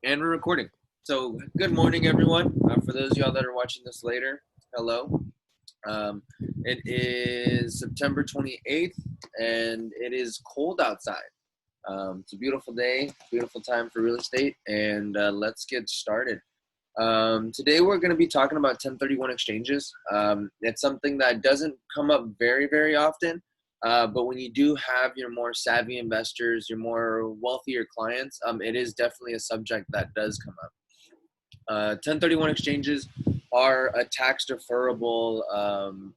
And we're recording. So, good morning, everyone. For those of y'all that are watching this later, hello. Um, it is September 28th, and it is cold outside. It's a beautiful day, beautiful time for real estate, and let's get started. Today, we're going to be talking about 1031 exchanges. It's something that doesn't come up very, very often. But when you do have your more savvy investors, your more wealthier clients, it is definitely a subject that does come up. 1031 exchanges are a tax deferrable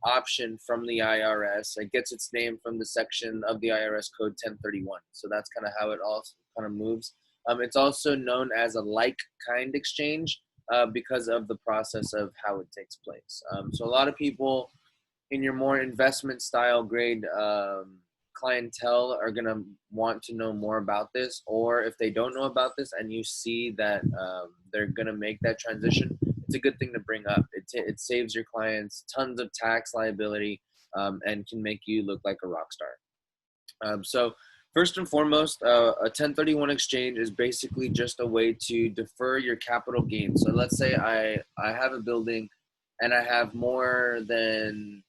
option from the IRS. It gets its name from the section of the IRS code 1031. So that's kind of how it all kind of moves. It's also known as a like kind exchange because of the process of how it takes place. So a lot of people in your more investment style grade clientele are going to want to know more about this, or if they don't know about this and you see that they're going to make that transition, it's a good thing to bring up. It saves your clients tons of tax liability and can make you look like a rock star. So first and foremost, a 1031 exchange is basically just a way to defer your capital gain. So let's say I have a building and I have more than,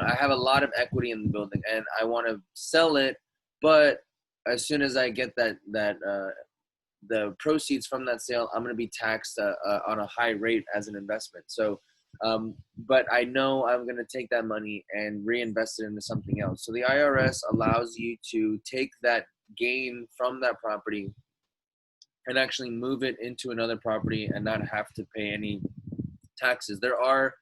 I have a lot of equity in the building and I want to sell it, but as soon as I get the proceeds from that sale, I'm going to be taxed on a high rate as an investment. So, but I know I'm going to take that money and reinvest it into something else. So the IRS allows you to take that gain from that property and actually move it into another property and not have to pay any taxes. There are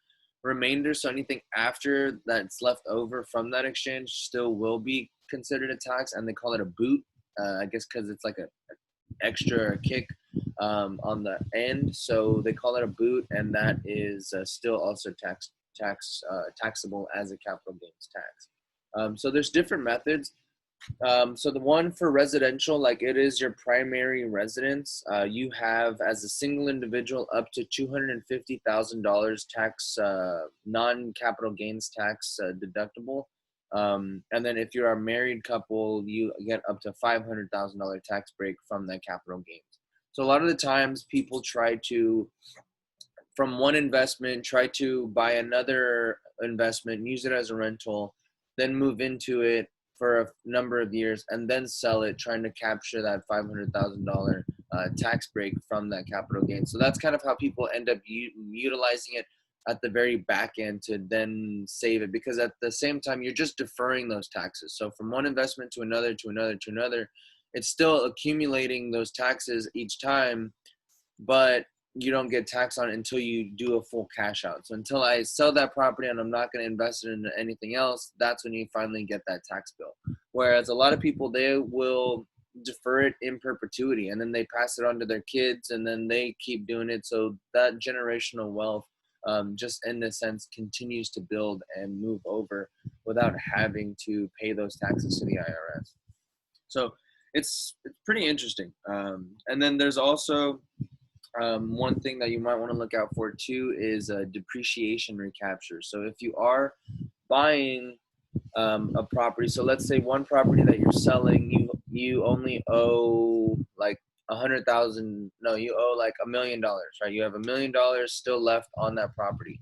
remainders, so anything after that's left over from that exchange still will be considered a tax, and they call it a boot. I guess because it's like a extra kick on the end, so they call it a boot, and that is still also taxable as a capital gains tax. So there's different methods. So the one for residential, like it is your primary residence, you have as a single individual up to $250,000 tax, non-capital gains tax deductible. And then if you're a married couple, you get up to $500,000 tax break from that capital gains. So a lot of the times people try to, from one investment, try to buy another investment, use it as a rental, then move into it for a number of years and then sell it, trying to capture that $500,000 tax break from that capital gain. So that's kind of how people end up utilizing it at the very back end to then save it, because at the same time you're just deferring those taxes. So from one investment to another to another to another, it's still accumulating those taxes each time, but you don't get taxed on it until you do a full cash out. So until I sell that property and I'm not going to invest it into anything else, that's when you finally get that tax bill. Whereas a lot of people, they will defer it in perpetuity and then they pass it on to their kids and then they keep doing it. So that generational wealth just in a sense continues to build and move over without having to pay those taxes to the IRS. So it's pretty interesting. And then there's also one thing that you might want to look out for too is a depreciation recapture. So if you are buying a property, so let's say one property that you're selling, you only owe like 100,000. No, you owe like $1 million, right? You have $1 million still left on that property.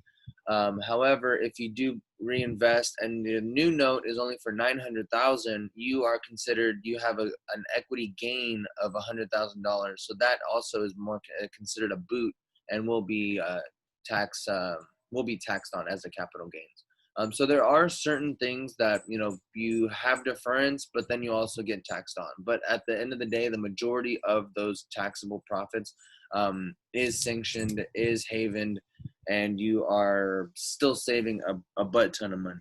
However, if you do reinvest and the new note is only for 900,000, you are considered, you have an equity gain of $100,000. So that also is more considered a boot and will be taxed on as a capital gains. So there are certain things that, you have deference, but then you also get taxed on. But at the end of the day, the majority of those taxable profits is sanctioned, is havened, and you are still saving a butt ton of money,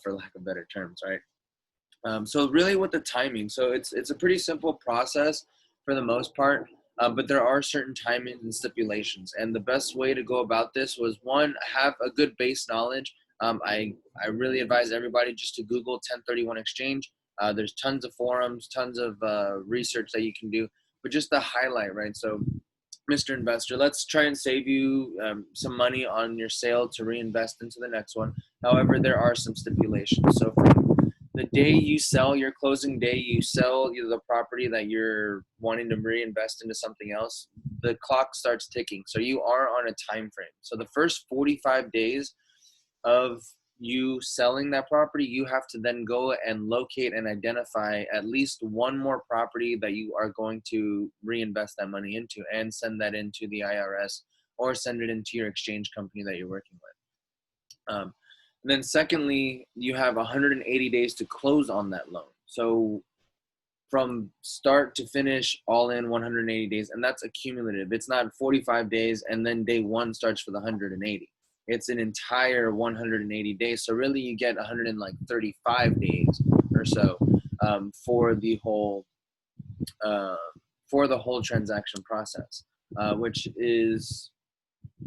for lack of better terms, right? So really with the timing, so it's a pretty simple process for the most part, but there are certain timings and stipulations. And the best way to go about this was, one, have a good base knowledge. I really advise everybody just to Google 1031 exchange. There's tons of forums, tons of research that you can do, but just the highlight, right? So Mr. Investor, let's try and save you some money on your sale to reinvest into the next one. However, there are some stipulations. So from the day you sell, your closing day, you sell the property that you're wanting to reinvest into something else, the clock starts ticking. So you are on a time frame. So the first 45 days of you selling that property, you have to then go and locate and identify at least one more property that you are going to reinvest that money into and send that into the IRS or send it into your exchange company that you're working with. And then secondly, you have 180 days to close on that loan. So from start to finish, all in 180 days, and that's accumulative. It's not 45 days and then day one starts for the 180. It's an entire 180 days. So really you get 135 days or so for the whole transaction process, which is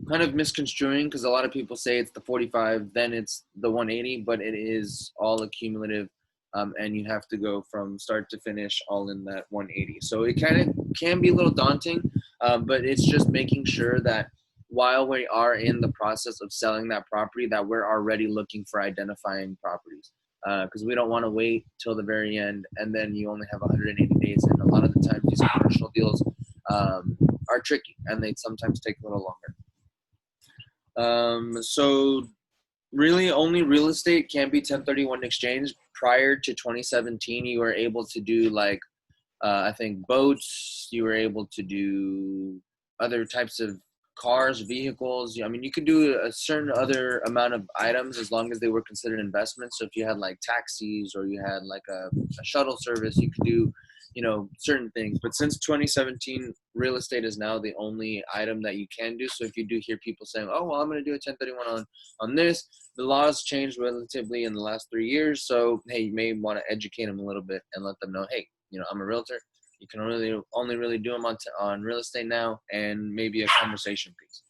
kind of misconstruing because a lot of people say it's the 45, then it's the 180, but it is all accumulative, and you have to go from start to finish all in that 180. So it kind of can be a little daunting, but it's just making sure that while we are in the process of selling that property, that we're already looking for identifying properties, because we don't want to wait till the very end and then you only have 180 days. And a lot of the times these commercial deals are tricky and they sometimes take a little longer. So really only real estate can be 1031 exchange. Prior to 2017, you were able to do like, I think boats, you were able to do other types of cars, vehicles. I mean, you could do a certain other amount of items as long as they were considered investments. So if you had like taxis or you had like a shuttle service, you could do, certain things. But since 2017, real estate is now the only item that you can do. So if you do hear people saying, oh, well, I'm going to do a 1031 on this, the laws changed relatively in the last 3 years. So, hey, you may want to educate them a little bit and let them know, hey, I'm a realtor. You can only really do them on real estate now, and maybe a conversation piece.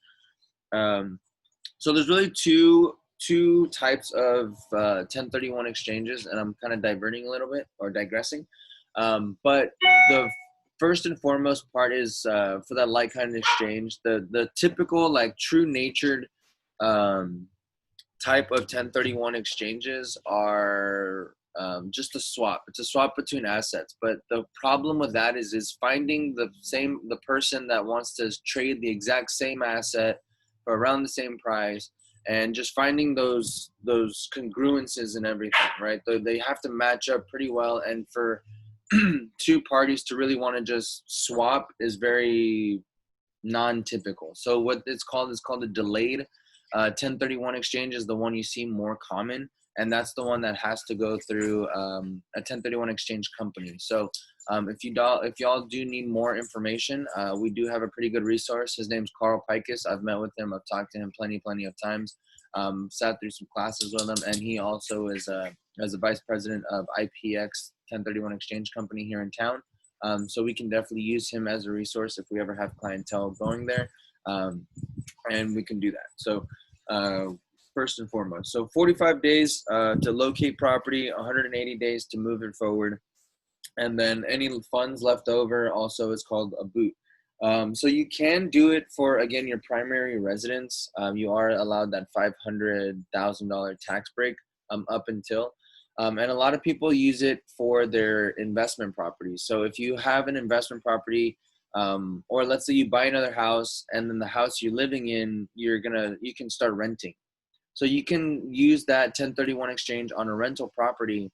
So there's really two types of 1031 exchanges, and I'm kind of diverting a little bit or digressing. But the first and foremost part is for that like kind of exchange, the typical like true natured type of 1031 exchanges are just a swap. It's a swap between assets. But the problem with that is finding the person that wants to trade the exact same asset for around the same price, and just finding those congruences and everything, right? They have to match up pretty well. And for two parties to really want to just swap is very non-typical. So what it's called is called a delayed 1031 exchange is the one you see more common, and that's the one that has to go through a 1031 exchange company. So if y'all do need more information, we do have a pretty good resource. His name's Carl Pikus. I've met with him. I've talked to him plenty of times. Sat through some classes with him, and he also is as a vice president of IPX 1031 exchange company here in town. So we can definitely use him as a resource if we ever have clientele going there, and we can do that. So first and foremost, so 45 days to locate property, 180 days to move it forward, and then any funds left over also is called a boot. So you can do it for, again, your primary residence. You are allowed that $500,000 tax break up until. And a lot of people use it for their investment properties. So if you have an investment property, or let's say you buy another house and then the house you're living in, you can start renting. So you can use that 1031 exchange on a rental property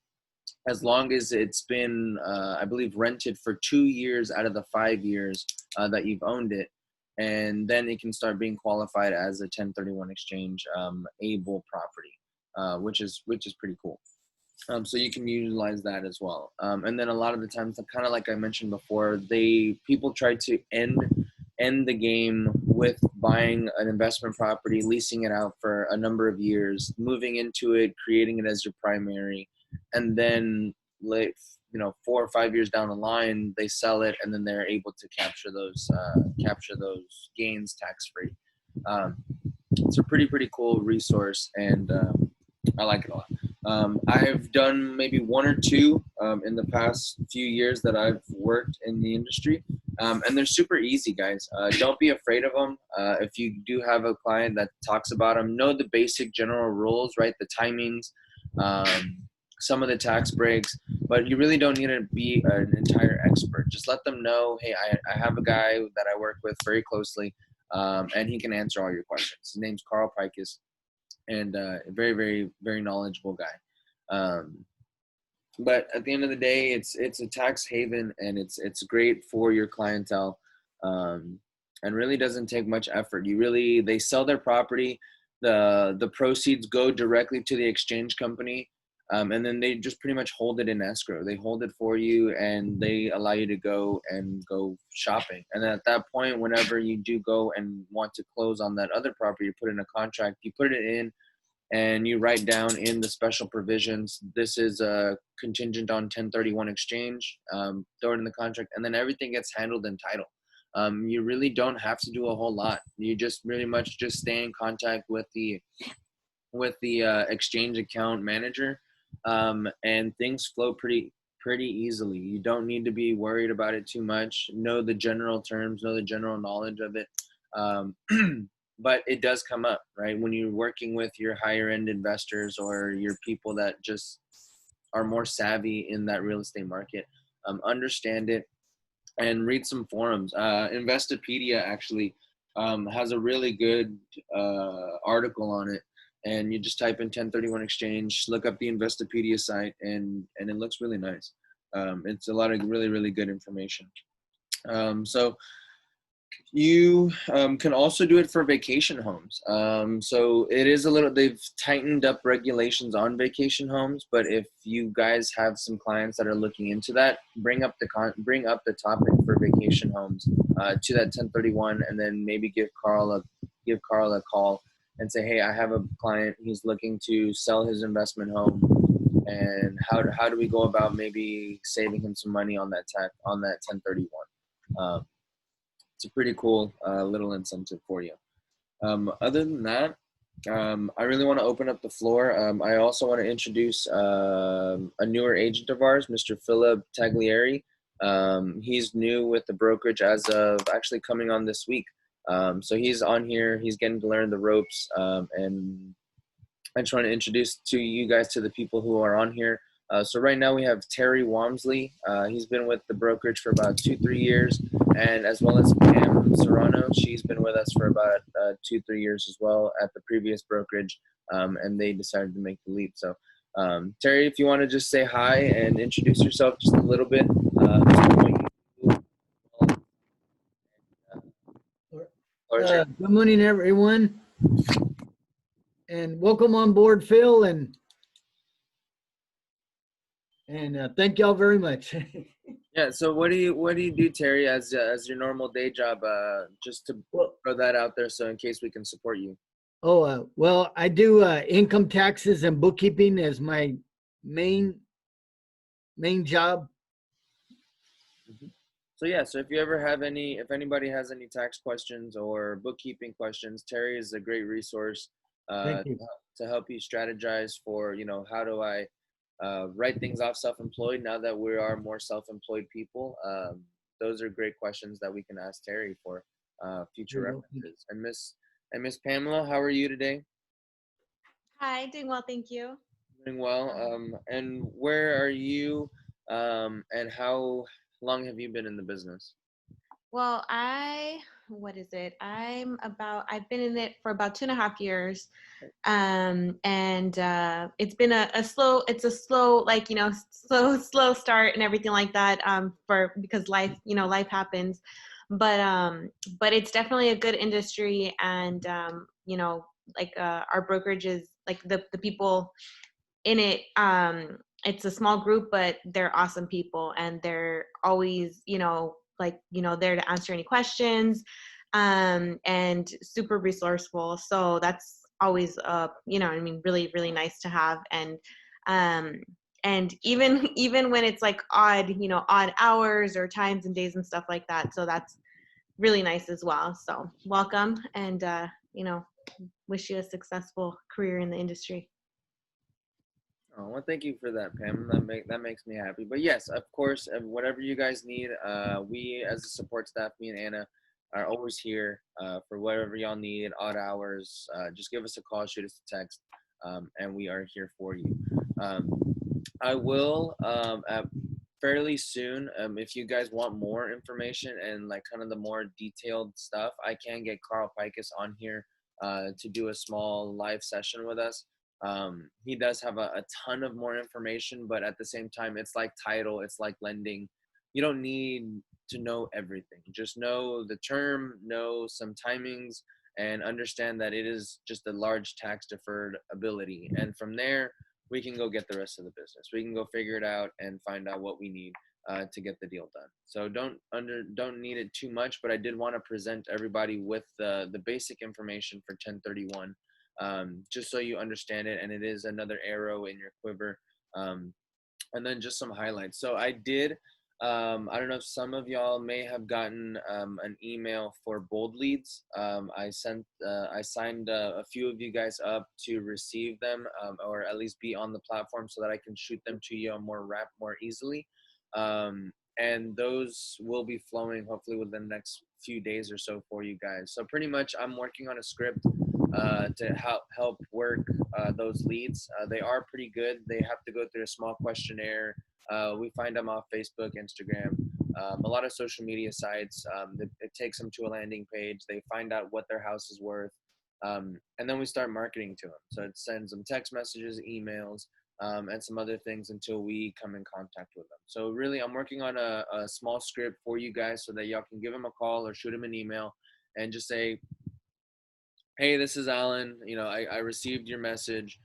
as long as it's been, I believe, rented for 2 years out of the 5 years that you've owned it. And then it can start being qualified as a 1031 exchange able property, which is pretty cool. So you can utilize that as well. And then a lot of the times, kind of like I mentioned before, people try to end the game with buying an investment property, leasing it out for a number of years, moving into it, creating it as your primary, and then 4 or 5 years down the line, they sell it, and then they're able to capture those gains tax free. It's a pretty cool resource, and I like it a lot. I've done maybe one or two in the past few years that I've worked in the industry, and they're super easy, guys. Don't be afraid of them. If you do have a client that talks about them, know the basic general rules, right? The timings, some of the tax breaks, but you really don't need to be an entire expert. Just let them know, hey, I have a guy that I work with very closely, and he can answer all your questions. His name's Carl Pikus, and a very, very, very knowledgeable guy. But at the end of the day, it's a tax haven, and it's great for your clientele, and really doesn't take much effort. They sell their property, the proceeds go directly to the exchange company, and then they just pretty much hold it in escrow. They hold it for you, and they allow you to go shopping. And then at that point, whenever you do go and want to close on that other property, you put in a contract, you put it in, and you write down in the special provisions, this is a contingent on 1031 exchange, throw it in the contract, and then everything gets handled in title. You really don't have to do a whole lot. You just really much just stay in contact with the exchange account manager, and things flow pretty easily. You don't need to be worried about it too much. Know the general terms, know the general knowledge of it. But it does come up, right? When you're working with your higher end investors or your people that just are more savvy in that real estate market, understand it and read some forums. Investopedia actually has a really good article on it. And you just type in 1031 exchange, look up the Investopedia site, and it looks really nice. It's a lot of really, really good information. So you can also do it for vacation homes. So it is they've tightened up regulations on vacation homes, but if you guys have some clients that are looking into that, bring up the topic for vacation homes to that 1031, and then maybe give Carl a call and say, hey, I have a client, he's looking to sell his investment home, and how do we go about maybe saving him some money on that 1031. It's a pretty cool little incentive for you. Other than that, I really want to open up the floor. I also want to introduce a newer agent of ours, Mr. Philip Taglieri. He's new with the brokerage as of actually coming on this week. So he's on here. He's getting to learn the ropes. And I just want to introduce to you guys to the people who are on here. So right now we have Terry Walmsley. He's been with the brokerage for about 2-3 years, and as well as Pam Serrano. She's been with us for about 2-3 years as well at the previous brokerage, and they decided to make the leap. So Terry, if you want to just say hi and introduce yourself just a little bit. Good morning, everyone, and welcome on board, Phil, and thank y'all very much. Yeah. So what do you do, Terry, as your normal day job? Just to throw that out there, so in case we can support you. Well, I do income taxes and bookkeeping as my main job. Mm-hmm. So yeah, so if anybody has any tax questions or bookkeeping questions, Terry is a great resource to help you strategize for, how do I write things off self-employed now that we are more self-employed people. Those are great questions that we can ask Terry for future references. And Miss Pamela, how are you today? Hi, doing well, thank you. Doing well. And where are you, and how long have you been in the business? Well, I've been in it for about 2.5 years. And it's been a slow start and everything like that, because life happens. But it's definitely a good industry, and our brokerage is like the people in it. It's a small group, but they're awesome people, and they're always, there to answer any questions, and super resourceful. So that's always, really, really nice to have. And even when it's like odd hours or times and days and stuff like that. So that's really nice as well. So welcome, and, wish you a successful career in the industry. Oh, well, thank you for that, Pam. That makes me happy. But yes, of course, whatever you guys need, we as a support staff, me and Anna, are always here for whatever y'all need, odd hours. Just give us a call, shoot us a text, and we are here for you. I will fairly soon. If you guys want more information and like kind of the more detailed stuff, I can get Carl Pikus on here to do a small live session with us. He does have a ton of more information, but at the same time, it's like title, it's like lending. You don't need to know everything. Just know the term, know some timings, and understand that it is just a large tax deferred ability. And from there, we can go get the rest of the business. We can go figure it out and find out what we need to get the deal done. So don't need it too much, but I did want to present everybody with the basic information for 1031, just so you understand it, and it is another arrow in your quiver. And then just some highlights. So I did. I don't know if some of y'all may have gotten an email for Bold Leads. I signed a few of you guys up to receive them, or at least be on the platform so that I can shoot them to you more easily. And those will be flowing hopefully within the next few days or so for you guys. So pretty much I'm working on a script to help work those leads. They are pretty good. They have to go through a small questionnaire. We find them off Facebook, Instagram, a lot of social media sites. It takes them to a landing page. They find out what their house is worth. And then we start marketing to them. So it sends them text messages, emails, and some other things until we come in contact with them. So really, I'm working on a small script for you guys so that y'all can give them a call or shoot them an email and just say, hey, this is Alan. I received your message.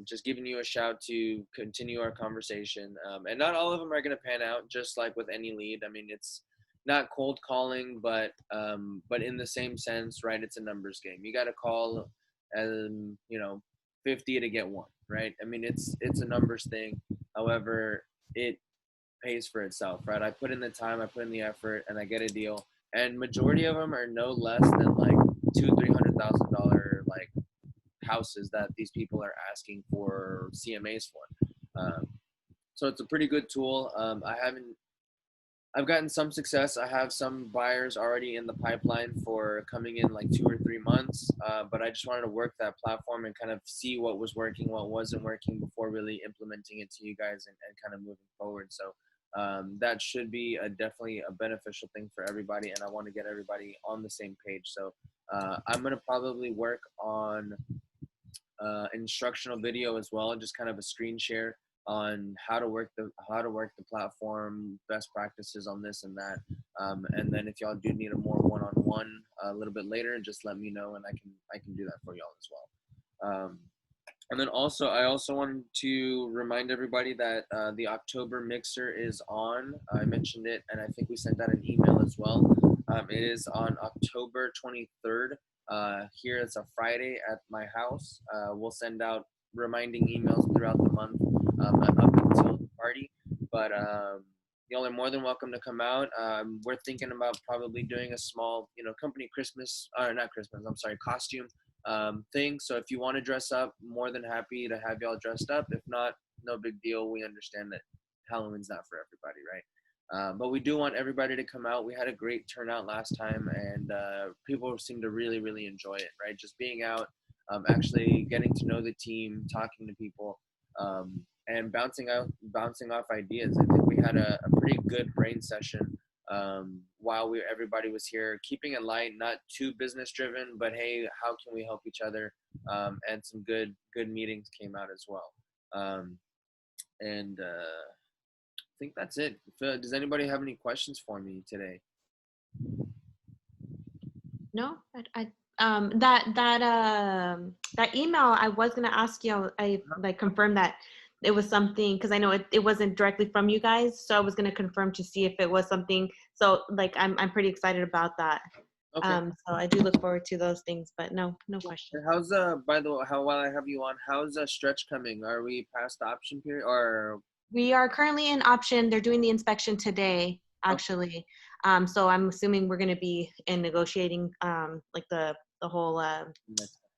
Just giving you a shout to continue our conversation. And not all of them are going to pan out, just like with any lead. I mean, it's not cold calling, but in the same sense, right? It's a numbers game. You got to call, 50 to get one, right? I mean, it's a numbers thing. However, it pays for itself, right? I put in the time, I put in the effort, and I get a deal. And majority of them are no less than like $200,000-300,000 like houses that these people are asking for CMAs for. So it's a pretty good tool. I've gotten some success. I have some buyers already in the pipeline for coming in like 2 or 3 months. But I just wanted to work that platform and kind of see what was working, what wasn't working before really implementing it to you guys and kind of moving forward. So that should be definitely a beneficial thing for everybody. And I want to get everybody on the same page. So I'm going to probably work on instructional video as well, just kind of a screen share on how to work the platform, best practices on this and that. And then if y'all do need a more one-on-one a little bit later, just let me know and I can do that for y'all as well. And then I also wanted to remind everybody that the October Mixer is on. I mentioned it, and I think we sent out an email as well. It is on October 23rd. Here it's a Friday at my house. We'll send out reminding emails throughout the month up until the party. But y'all are more than welcome to come out. We're thinking about probably doing a small, company costume thing. So if you want to dress up, more than happy to have y'all dressed up. If not, no big deal. We understand that Halloween's not for everybody, right? But we do want everybody to come out. We had a great turnout last time, and people seem to really, really enjoy it, right? Just being out, actually getting to know the team, talking to people, and bouncing off ideas. I think we had a pretty good brain session while everybody was here, keeping it light, not too business driven, but hey, how can we help each other? And some good meetings came out as well. And I think that's it. Does anybody have any questions for me today? No, that email, I was gonna ask you. I like confirmed that it was something, because I know it wasn't directly from you guys, so I was gonna confirm to see if it was something. So like I'm pretty excited about that. Okay. So I do look forward to those things, but no question. How's by the way, while I have you on, how's Stretch coming? Are we past the option period or? We are currently in option. They're doing the inspection today, actually. So I'm assuming we're going to be in negotiating like the whole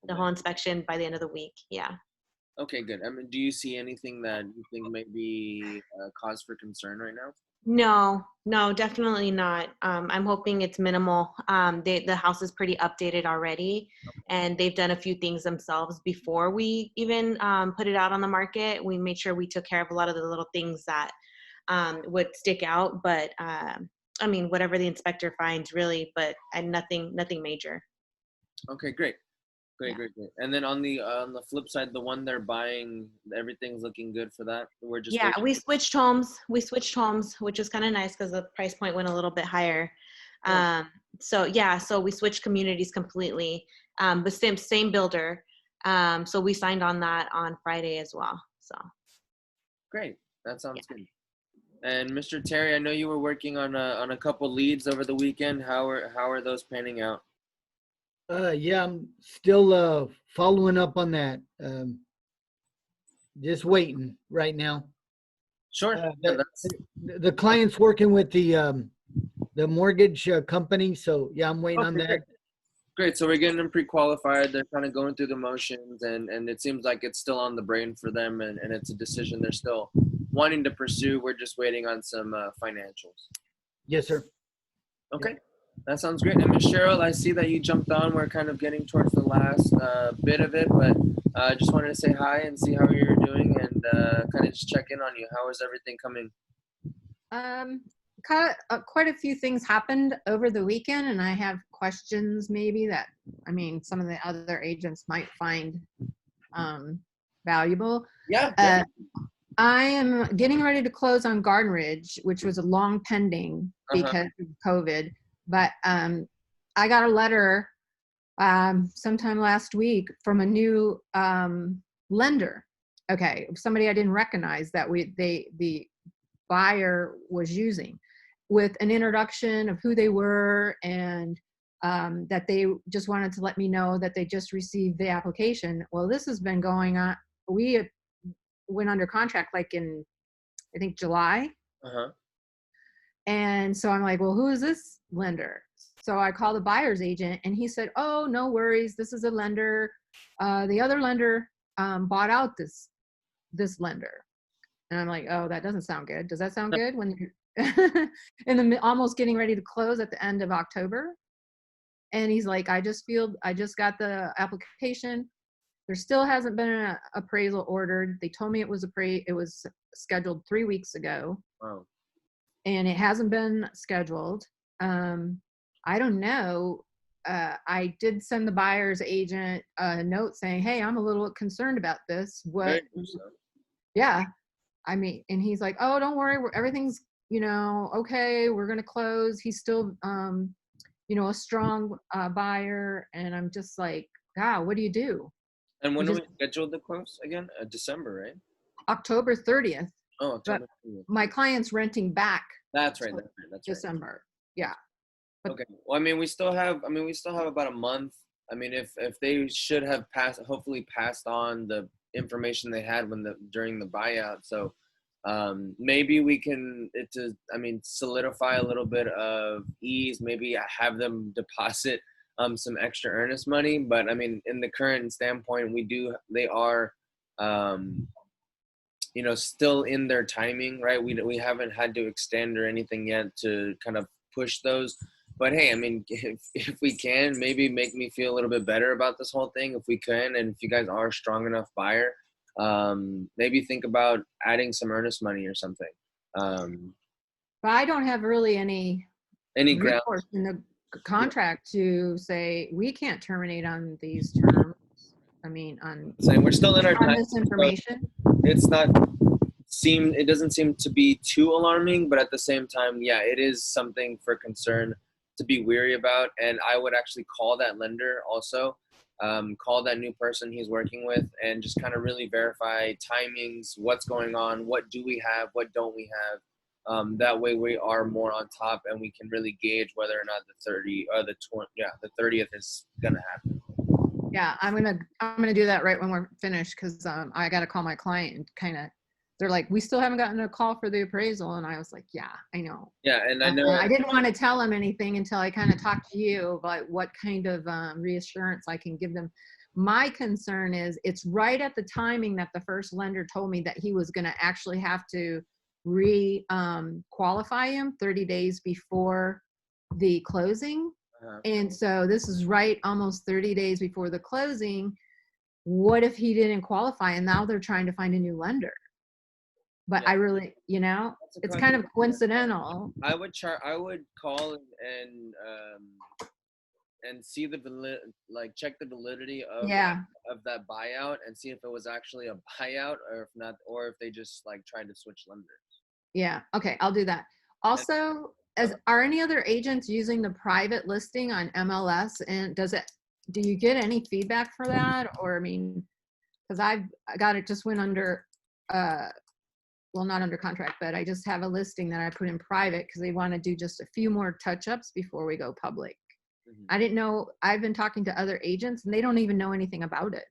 inspection by the end of the week. Yeah. Okay, good. I mean, do you see anything that you think may be cause for concern right now? No, definitely not. I'm hoping it's minimal. The house is pretty updated already, and they've done a few things themselves before we even put it out on the market. We made sure we took care of a lot of the little things that would stick out, but I mean, whatever the inspector finds, really, but and nothing major. Okay, great. Great, Yeah. great, great. And then on the flip side, the one they're buying, everything's looking good for that. We're just Yeah, waiting. we switched homes. We switched homes, which is kind of nice because the price point went a little bit higher. Oh, Um, so yeah, so we switched communities completely. But same builder. So we signed on that on Friday as well. So great. That yeah. sounds good. And Mr. Terry, I know you were working on a couple leads over the weekend. How are those panning out? Yeah, I'm still following up on that. Just waiting right now. Sure. Uh, Yeah, the, that's the client's working with the mortgage company, so yeah, I'm waiting on okay. Great. that. Great. So we're getting them pre-qualified. They're kind of going through the motions, and it seems like it's still on the brain for them, and it's a decision they're still wanting to pursue. We're just waiting on some financials. Yes, sir. Okay, that sounds great. And Ms. Cheryl, I see that you jumped on. We're kind of getting towards the last bit of it, but I just wanted to say hi and see how you're doing, and kind of just check in on you. How is everything coming? Um, quite a few things happened over the weekend, and I have questions maybe that, I mean, some of the other agents might find valuable. Yeah. I am getting ready to close on Garden Ridge, which was a long pending because of COVID. But I got a letter sometime last week from a new lender. Okay, somebody I didn't recognize that the buyer was using, with an introduction of who they were, and that they just wanted to let me know that they just received the application. Well, this has been going on. We went under contract like in, I think, July. And so I'm like, well, who is this lender? So I called the buyer's agent, and he said, oh, no worries, this is a lender. The other lender bought out this lender. And I'm like, oh, that doesn't sound good. Does that sound good when you're almost getting ready to close at the end of October? And he's like, I just got the application. There still hasn't been an appraisal ordered. They told me it was scheduled 3 weeks ago. Wow. And it hasn't been scheduled. I don't know. I did send the buyer's agent a note saying, hey, I'm a little concerned about this. What? Yeah. I mean, and he's like, oh, don't worry. Everything's, okay. We're going to close. He's still, a strong buyer. And I'm just like, God, what do you do? And when are we scheduled to close again? December, right? October 30th. Oh, October 30th. My client's renting back. That's right. That's December. Yeah. But, okay. Well, I mean, we still have about a month. I mean, if they should have hopefully passed on the information they had during the buyout. So maybe we can solidify a little bit of ease. Maybe have them deposit some extra earnest money. But I mean, in the current standpoint, they are still in their timing, right? We haven't had to extend or anything yet to kind of push those. But hey, I mean, if we can, maybe make me feel a little bit better about this whole thing, if we can, and if you guys are a strong enough buyer, maybe think about adding some earnest money or something. But I don't have really any ground in the contract to say we can't terminate on these terms. I mean, we're still in our time. This information. It doesn't seem to be too alarming, but at the same time, yeah, it is something for concern to be weary about. And I would actually call that lender also, call that new person he's working with, and just kind of really verify timings, what's going on, what do we have, what don't we have. That way we are more on top, and we can really gauge whether or not the 30th is gonna happen. Yeah, I'm gonna do that right when we're finished, because I got to call my client and kind of. They're like, we still haven't gotten a call for the appraisal. And I was like, yeah, I know. Yeah, and I know. I didn't want to tell them anything until I kind of talked to you about what kind of reassurance I can give them. My concern is it's right at the timing that the first lender told me that he was going to actually have to qualify him 30 days before the closing. Uh-huh. And so this is right almost 30 days before the closing. What if he didn't qualify and now they're trying to find a new lender? But Yeah. I really, you know, That's a it's kind of concept. coincidental. I would call and see like check the validity of Yeah. of that buyout and see if it was actually a buyout or if not, or if they just like tried to switch lenders. Yeah. Okay. I'll do that. Also, are any other agents using the private listing on MLS, and do you get any feedback for that? Or, I mean, cause I got it, just went under, well, not under contract, but I just have a listing that I put in private because they want to do just a few more touch-ups before we go public. Mhm. I didn't know, I've been talking to other agents and they don't even know anything about it.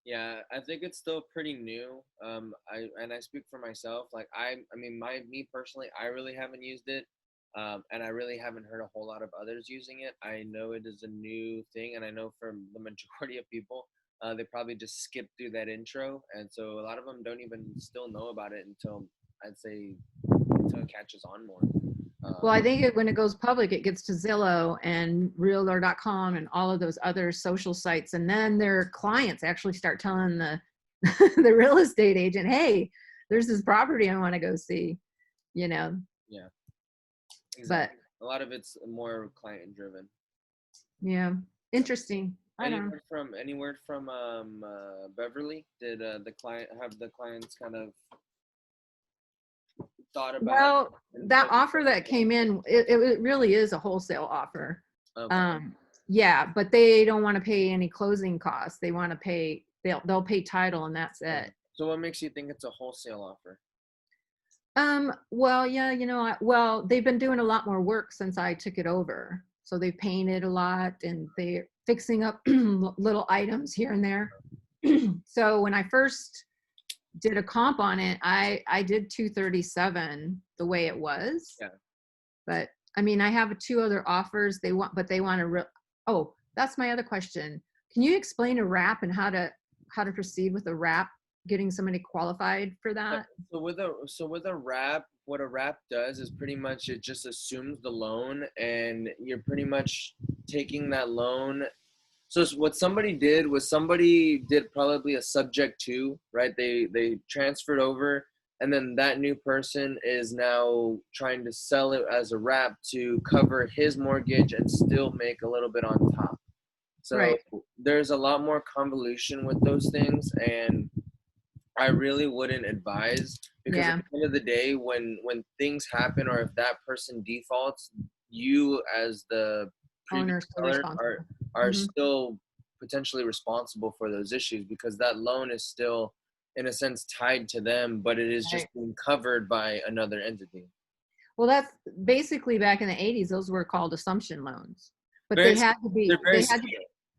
Yeah, I think it's still pretty new. I speak for myself. Like me personally, I really haven't used it, and I really haven't heard a whole lot of others using it. I know it is a new thing, and I know from the majority of people, they probably just skip through that intro, and so a lot of them don't even still know about it until I'd say until it catches on more. Well, I think when it goes public, it gets to Zillow and Realtor.com and all of those other social sites. And then their clients actually start telling the, the real estate agent, hey, there's this property I want to go see, you know. Yeah, exactly. A lot of it's more client driven. Yeah, interesting. I Any don't know. word from Beverly? Did the clients kind of thought about? Well, that offer that came in, it really is a wholesale offer. Okay. Yeah, but they don't want to pay any closing costs. They want to pay, they'll pay title and that's it. So what makes you think it's a wholesale offer? Well, yeah, you know, well, they've been doing a lot more work since I took it over. So they've painted a lot and they're fixing up little items here and there. So when I first did a comp on it, I did 237 the way it was. Yeah. But I mean, I have 2 other offers they want to oh, that's my other question. Can you explain a wrap and how to proceed with a wrap, getting somebody qualified for that? So with a wrap, what a wrap does is pretty much it just assumes the loan and you're pretty much taking that loan. So what somebody did was somebody did probably a subject to, right? They transferred over and then that new person is now trying to sell it as a wrap to cover his mortgage and still make a little bit on top. So Right. there's a lot more convolution with those things and I really wouldn't advise because Yeah. at the end of the day, when things happen or if that person defaults, you as the previous Owner's still seller responsible. are Mhm. still potentially responsible for those issues because that loan is still, in a sense, tied to them, but it is just Right. being covered by another entity. Well, that's basically back in the 80s, those were called assumption loans. But Very, they had to be, they're very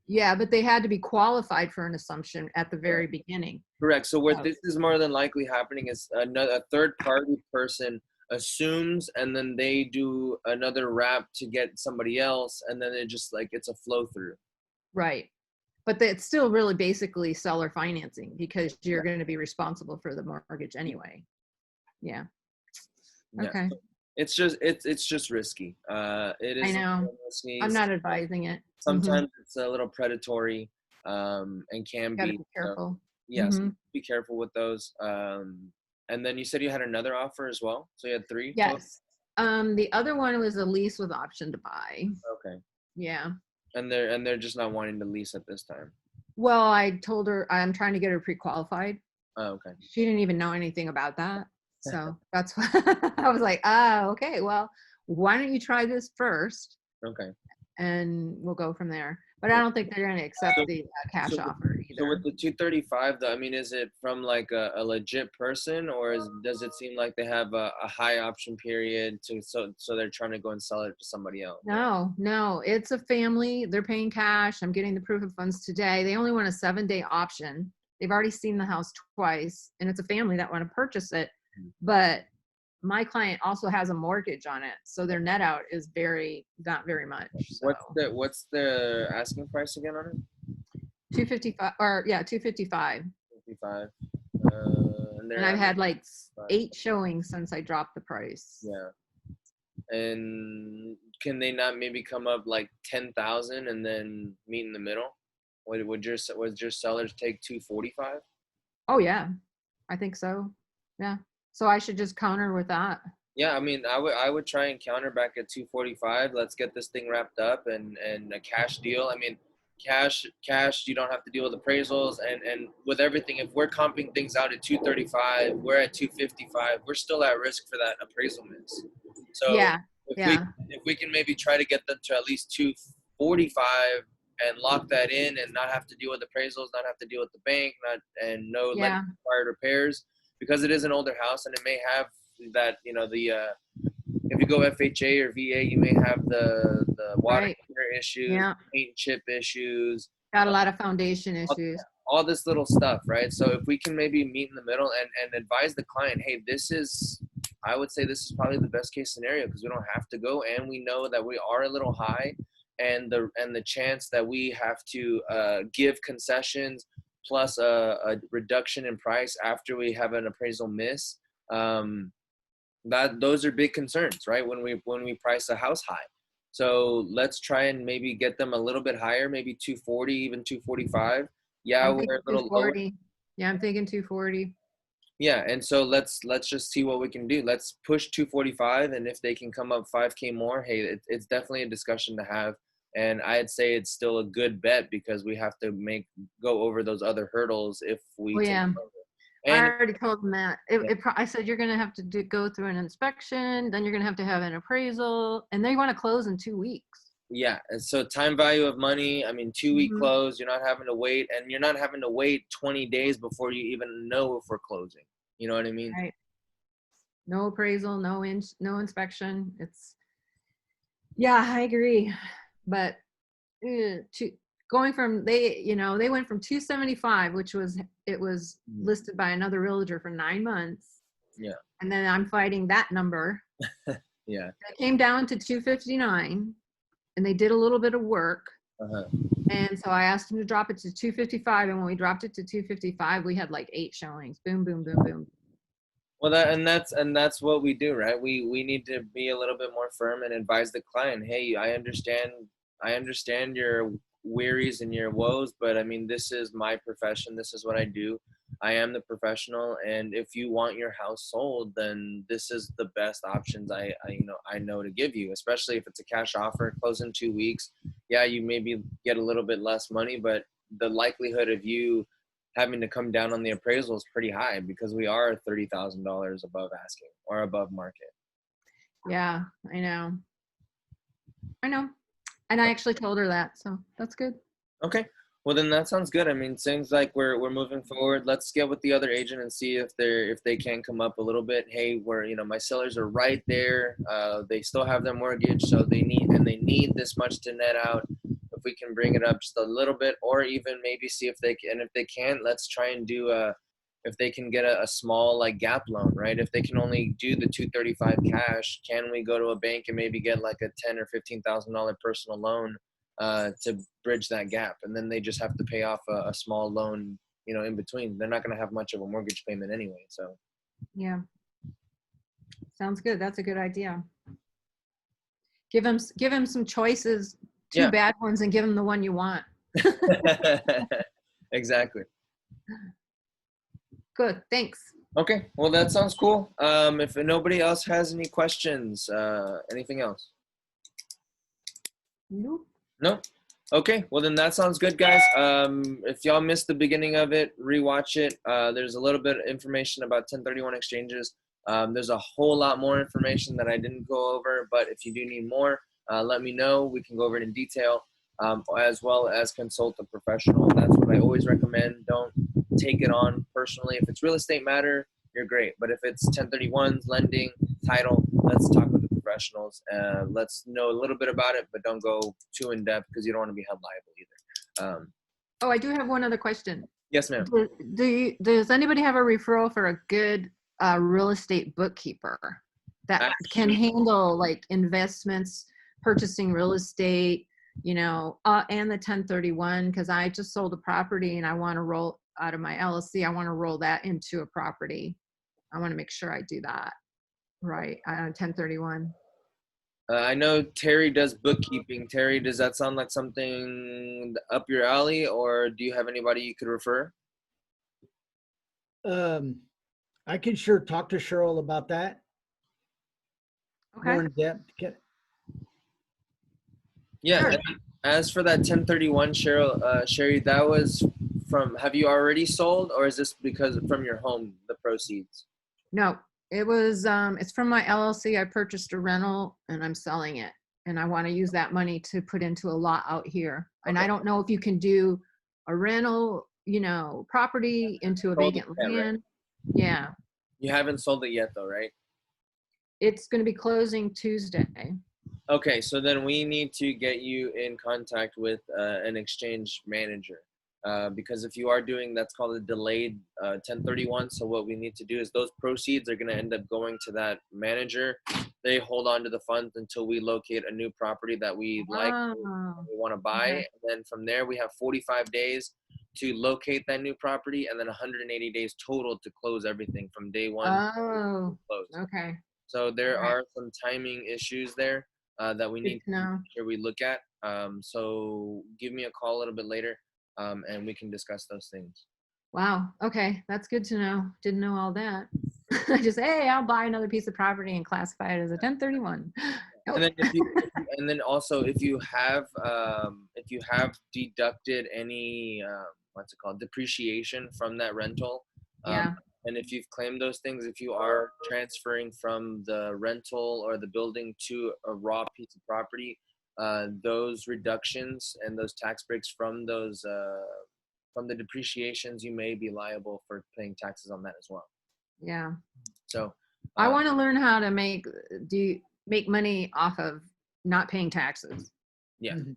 yeah, but they had to be qualified for an assumption at the very beginning. correct. So what So- this is more than likely happening is a third party person assumes and then they do another wrap to get somebody else and then it just like it's a flow through. Right. But it's still really basically seller financing because you're going to be responsible for the mortgage anyway. Yeah. Yeah. Okay. It's just risky. It is I know. risky. I'm not advising it. Sometimes it's a little predatory and can Got to be. be careful. Yes, Mhm. be careful with those. And then you said you had another offer as well. So you had 3? Yes. The other one was a lease with option to buy. Okay. Yeah. And they're just not wanting to lease at this time. Well, I told her I'm trying to get her pre-qualified. Oh, okay. She didn't even know anything about that. So that's why I was like, okay, well, why don't you try this first Okay. and we'll go from there. But I don't think they're going to accept the cash so- offer So either. with the 235, though, I mean, is it from like a legit person, or does it seem like they have a high option period so they're trying to go and sell it to somebody else? No, it's a family. They're paying cash. I'm getting the proof of funds today. They only want a 7-day option. They've already seen the house twice, and it's a family that want to purchase it. But my client also has a mortgage on it, so their net out is not very much. So. What's the asking price again on it? 255 or yeah, 255. 55. and they're And I've had like Right. 8 showings since I dropped the price. yeah. And can they not maybe come up like 10,000 and then meet in the middle? Would your sellers take 245? Oh yeah, I think so. Yeah. So I should just counter with that. Yeah, I mean, I would try and counter back at 245. Let's get this thing wrapped up and a cash deal. I mean, cash you don't have to deal with appraisals and with everything. If we're comping things out at 235, we're at 255. We're still at risk for that appraisal miss. So Yeah. if Yeah. we can maybe try to get them to at least 245 and lock that in and not have to deal with appraisals, not have to deal with the bank, and no Yeah. required repairs, because it is an older house and it may have that, if you go FHA or VA, you may have the water Right. heater issues, Yeah. paint chip issues, Got a lot of foundation issues. all this little stuff, right? So if we can maybe meet in the middle and advise the client, hey, I would say this is probably the best case scenario because we don't have to go, and we know that we are a little high, and the chance that we have to give concessions plus a reduction in price after we have an appraisal miss, that those are big concerns, right? When we price a house high. So let's try and maybe get them a little bit higher, maybe 240, even 245. Yeah, I'm we're thinking a little lower. 240. Yeah, I'm thinking 240. Yeah, and so let's just see what we can do. Let's push 245, and if they can come up 5K more, hey, it's definitely a discussion to have. And I'd say it's still a good bet because we have to go over those other hurdles if we Oh, take yeah. them over. I And already told them that. I said you're going to have to go through an inspection, then you're going to have an appraisal, and they want to close in 2 weeks. yeah, and so time value of money, I mean, 2-week Mhm. close, you're not having to wait, and you're not having to wait 20 days before you even know if we're closing. You know what I mean? Right. No appraisal, no inspection. Yeah, I agree. But going from they went from 275, which was listed by another realtor for 9 months. Yeah. And then I'm fighting that number. Yeah. It came down to 259, and they did a little bit of work. Uh-huh. And so I asked them to drop it to 255, and when we dropped it to 255, we had like 8 showings. Boom, boom, boom, boom. Well, that's what we do, right? We need to be a little bit more firm and advise the client, hey, I understand your worries and your woes, but I mean, this is my profession. This is what I do. I am the professional, and if you want your house sold, then this is the best options I know to give you, especially if it's a cash offer, close in 2 weeks. Yeah, you maybe get a little bit less money, but the likelihood of you having to come down on the appraisal is pretty high because we are $30,000 above asking or above market. Yeah, I know. And I actually told her that, so that's good. Okay. Well, then that sounds good. I mean, seems like we're moving forward. Let's get with the other agent and see if they can come up a little bit. Hey, my sellers are right there. They still have their mortgage, so they need this much to net out. If we can bring it up just a little bit, or even maybe see if they can. And if they can't, let's try and do if they can get a small like gap loan, right? If they can only do the 235 cash, can we go to a bank and maybe get like a $10,000 or $15,000 personal loan to bridge that gap? And then they just have to pay off a small loan, in between. They're not going to have much of a mortgage payment anyway. So Yeah. Sounds good. That's a good idea. Give him some choices, two Yeah. bad ones, and give him the one you want. Exactly. Good. Thanks. Okay. Well, that sounds cool. If nobody else has any questions, anything else? Nope. No? Okay. Well, then that sounds good, guys. If y'all missed the beginning of it, rewatch it. There's a little bit of information about 1031 exchanges. There's a whole lot more information that I didn't go over, but if you do need more, let me know. We can go over it in detail, as well as consult a professional. That's what I always recommend. Don't take it on personally. If it's real estate matter, you're great. But if it's 1031s, lending, title, let's talk with the professionals. Let's know a little bit about it, but don't go too in depth because you don't want to be held liable either. Oh, I do have one other question. Yes, ma'am. Does anybody have a referral for a good real estate bookkeeper that can handle like investments, purchasing real estate, and the 1031? Because I just sold a property and I want to out of my LLC, I want to roll that into a property. I want to make sure I do that right on 1031. I know Terry does bookkeeping. Terry, does that sound like something up your alley, or do you have anybody you could refer? I can sure talk to Cheryl about that Okay. more in depth. Yeah. Sure. And as for that 1031, Sherry, that was from, have you already sold, or is this because from your home, the proceeds? No, it was, it's from my LLC. I purchased a rental and I'm selling it. And I want to use that money to put into a lot out here. And I Okay. don't know if you can do a rental, you know, property into a Sold vacant it, right? land. Yeah. You haven't sold it yet though, right? It's going to be closing Tuesday. Okay, so then we need to get you in contact with an exchange manager, because if you are doing, that's called a delayed 1031. So what we need to do is those proceeds are going to end up going to that manager. They hold on to the funds until we locate a new property that we like, Oh, we want to buy. okay. And then from there, we have 45 days to locate that new property, and then 180 days total to close everything from day one Oh, to close. okay. So there Alright. are some timing issues there that we Good need to know. to make sure we look at. So give me a call a little bit later, and we can discuss those things. Wow. Okay. That's good to know. Didn't know all that. I just, hey, I'll buy another piece of property and classify it as a 1031. And then and then also if you have deducted any what's it called, depreciation from that rental, Yeah. and if you've claimed those things, if you are transferring from the rental or the building to a raw piece of property, those reductions and those tax breaks from those from the depreciations, you may be liable for paying taxes on that as well. Yeah. So I want to learn how to make money off of not paying taxes. yeah, Mhm.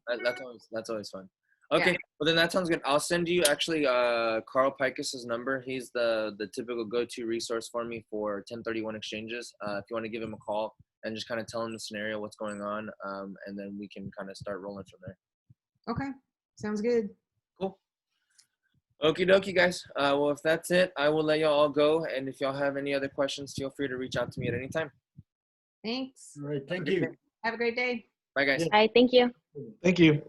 that's always fun. Okay, well then that sounds good. I'll send you actually Carl Picus's number. He's the typical go-to resource for me for 1031 exchanges. If you want to give him a call and just kind of tell him the scenario, what's going on, and then we can kind of start rolling from there. Okay. Sounds good. Cool. Okie dokie, guys. Well, if that's it, I will let y'all all go. And if y'all have any other questions, feel free to reach out to me at any time. Thanks. All right, thank you. Have a great day. Bye, guys. Yeah. All right, thank you. Thank you.